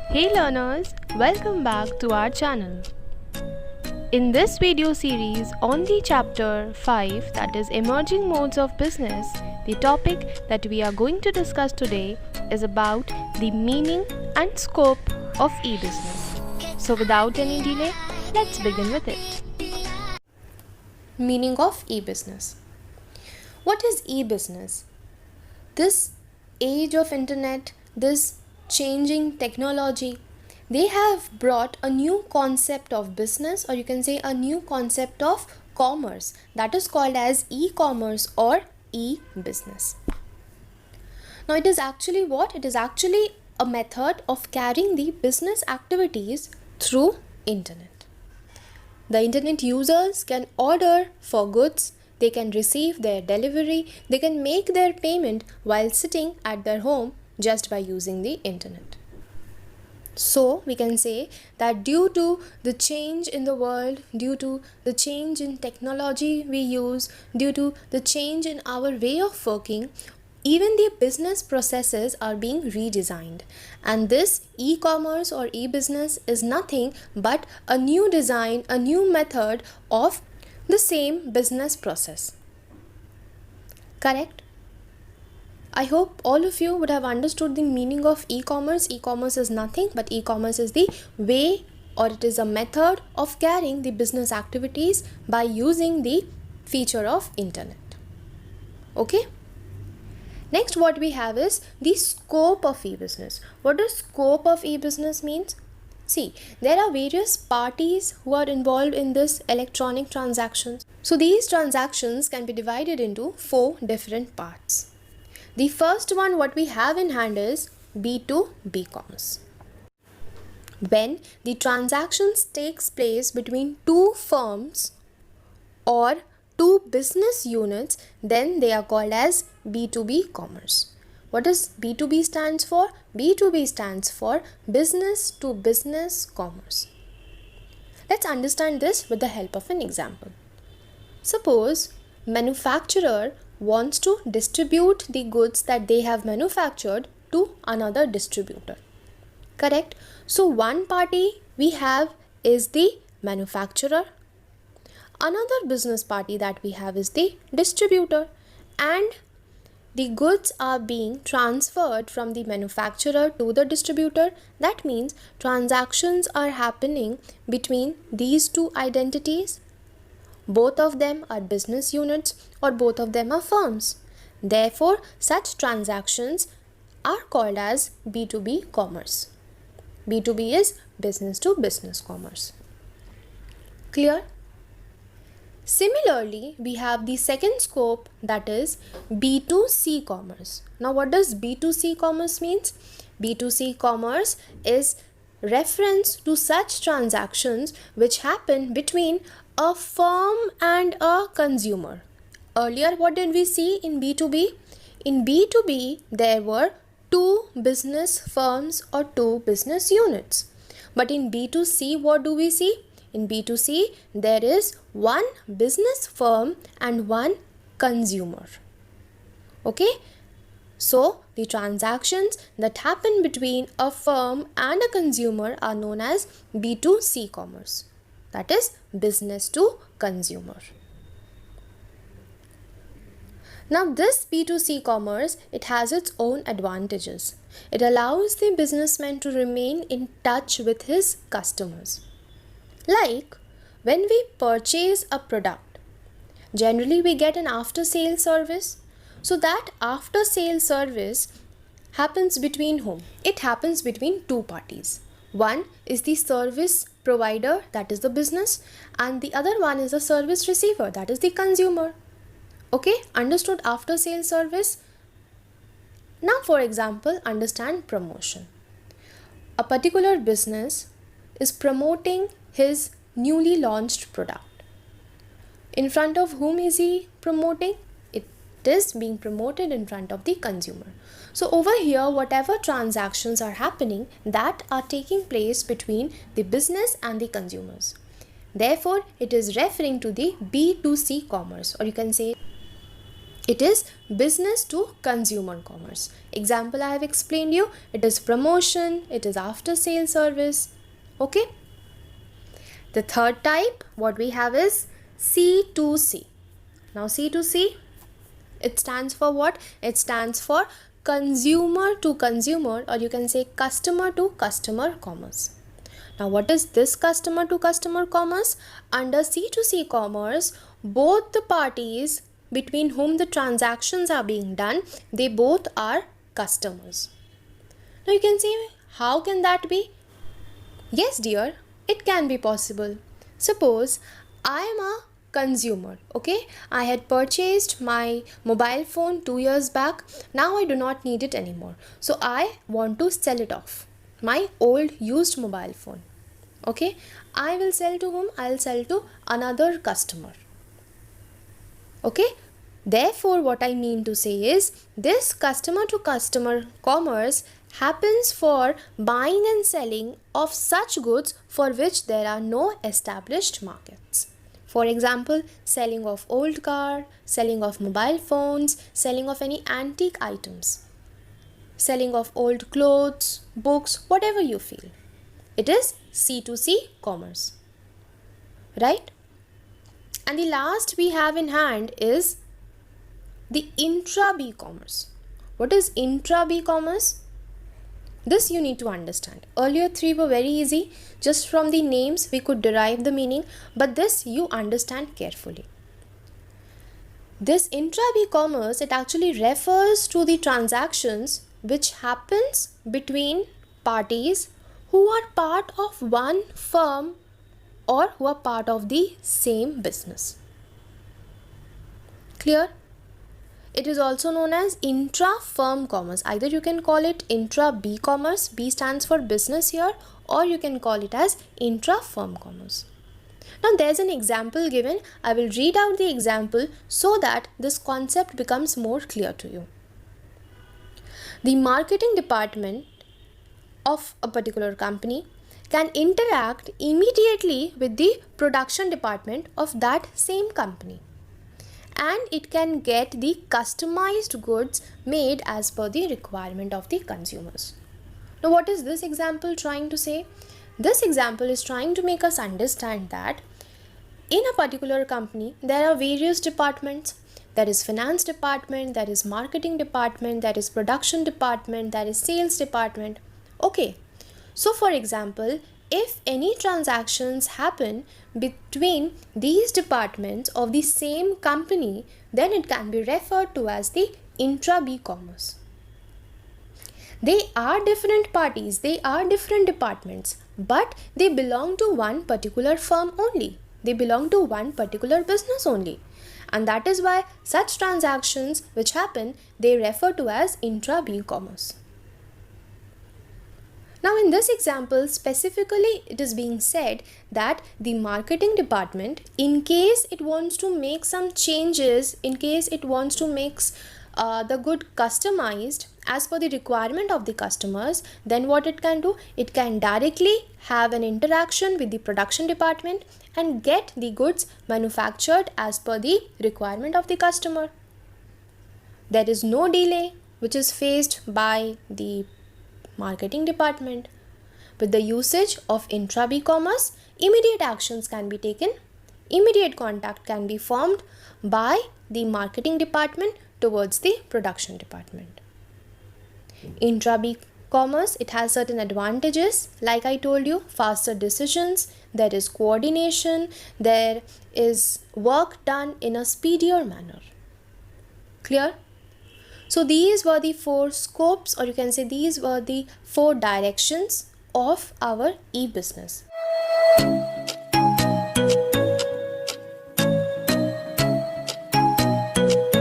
Hey learners, welcome back to our channel. In this video series on the chapter 5, that is Emerging Modes of Business, the topic that we are going to discuss today is about the meaning and scope of e-business. So without any delay, let's begin with it. Meaning of e-business. What is e-business? This age of internet, this changing technology, they have brought a new concept of business, or you can say a new concept of commerce, that is called as e-commerce or e-business. Now it is actually what? It is actually a method of carrying the business activities through internet. The internet users can order for goods, they can receive their delivery, they can make their payment while sitting at their home just by using the internet. So we can say that due to the change in the world, due to the change in technology we use, due to the change in our way of working, even the business processes are being redesigned. And this e-commerce or e-business is nothing but a new design, a new method of the same business process. Correct? I hope all of you would have understood the meaning of e-commerce. E-commerce is nothing but e-commerce is the way, or it is a method of carrying the business activities by using the feature of internet. Okay? Next, what we have is the scope of e-business. What does scope of e-business means? See, there are various parties who are involved in this electronic transactions. So these transactions can be divided into 4 different parts. The first one what we have in hand is B2B commerce. When the transactions takes place between two firms or two business units, then they are called as B2B commerce. What does B2B stands for? B2B stands for business to business commerce. Let's understand this with the help of an example. Suppose manufacturer wants to distribute the goods that they have manufactured to another distributor. Correct? So one party we have is the manufacturer. Another business party that we have is the distributor, and the goods are being transferred from the manufacturer to the distributor. That means transactions are happening between these two identities. Both of them are business units or both of them are firms. Therefore, such transactions are called as B2B commerce. B2B is business to business commerce. Clear? Similarly, we have the second scope, that is B2C commerce. Now, what does B2C commerce means? B2C commerce is reference to such transactions which happen between a firm and a consumer. Earlier, what did we see in B2B? In B2B, there were two business firms or two business units. But in B2C, what do we see? In B2C, there is one business firm and one consumer. Okay? So, the transactions that happen between a firm and a consumer are known as B2C commerce. That is business to consumer. Now, this B2C commerce, it has its own advantages. It allows the businessman to remain in touch with his customers. Like when we purchase a product, generally we get an after sale service. So that after sale service happens between whom? It happens between two parties. One is the service provider, that is the business, and the other one is the service receiver, that is the consumer. Okay, understood after sale service? Now, for example, understand promotion. A particular business is promoting his newly launched product. In front of whom is he promoting? It is being promoted in front of the consumer. So over here, whatever transactions are happening, that are taking place between the business and the consumers. Therefore, it is referring to the B2C commerce, or you can say It is business to consumer commerce. Example I have explained you, it is promotion, it is after sale service. Okay. The third type what we have is C2C. Now C2C, it stands for what? It stands for consumer to consumer, or you can say customer to customer commerce. Now what is this customer to customer commerce? Under C2C commerce, both the parties between whom the transactions are being done, they both are customers. Now you can say, how can that be? Yes dear, it can be possible. Suppose I am a consumer, okay? I had purchased my mobile phone 2 years back. Now I do not need it anymore. So I want to sell it off. My old used mobile phone. Okay? I will sell to whom? I will sell to another customer. Okay? Therefore, what I mean to say is, this customer to customer commerce happens for buying and selling of such goods for which there are no established markets. For example, selling of old car, selling of mobile phones, selling of any antique items, selling of old clothes, books, whatever you feel. It is C2C commerce. Right? And the last we have in hand is the intra-B commerce. What is intra-B commerce? This you need to understand. Earlier three were very easy. Just from the names we could derive the meaning. But this you understand carefully. This intra-B commerce, it actually refers to the transactions which happens between parties who are part of one firm or who are part of the same business. Clear? It is also known as intra-firm commerce. Either you can call it intra-B commerce, B stands for business here, or you can call it as intra-firm commerce. Now there's an example given. I will read out the example so that this concept becomes more clear to you. The marketing department of a particular company can interact immediately with the production department of that same company, and it can get the customized goods made as per the requirement of the consumers. Now what is this example trying to say? This example is trying to make us understand that in a particular company there are various departments. There is finance department, there is marketing department, there is production department, there is sales department. Okay, so for example, if any transactions happen between these departments of the same company, then it can be referred to as the intra-B commerce. They are different parties, they are different departments, but they belong to one particular firm only. They belong to one particular business only. And that is why such transactions which happen, they refer to as intra-B commerce. Now in this example, specifically it is being said that the marketing department, in case it wants to make some changes, in case it wants to make the good customized as per the requirement of the customers, then what it can do? It can directly have an interaction with the production department and get the goods manufactured as per the requirement of the customer. There is no delay which is faced by the marketing department. With the usage of intra-B commerce, immediate actions can be taken, immediate contact can be formed by the marketing department towards the production department. Intra-B commerce, it has certain advantages. Like I told you, faster decisions, there is coordination, there is work done in a speedier manner. Clear? So these were the 4 scopes, or you can say these were the 4 directions of our e-business.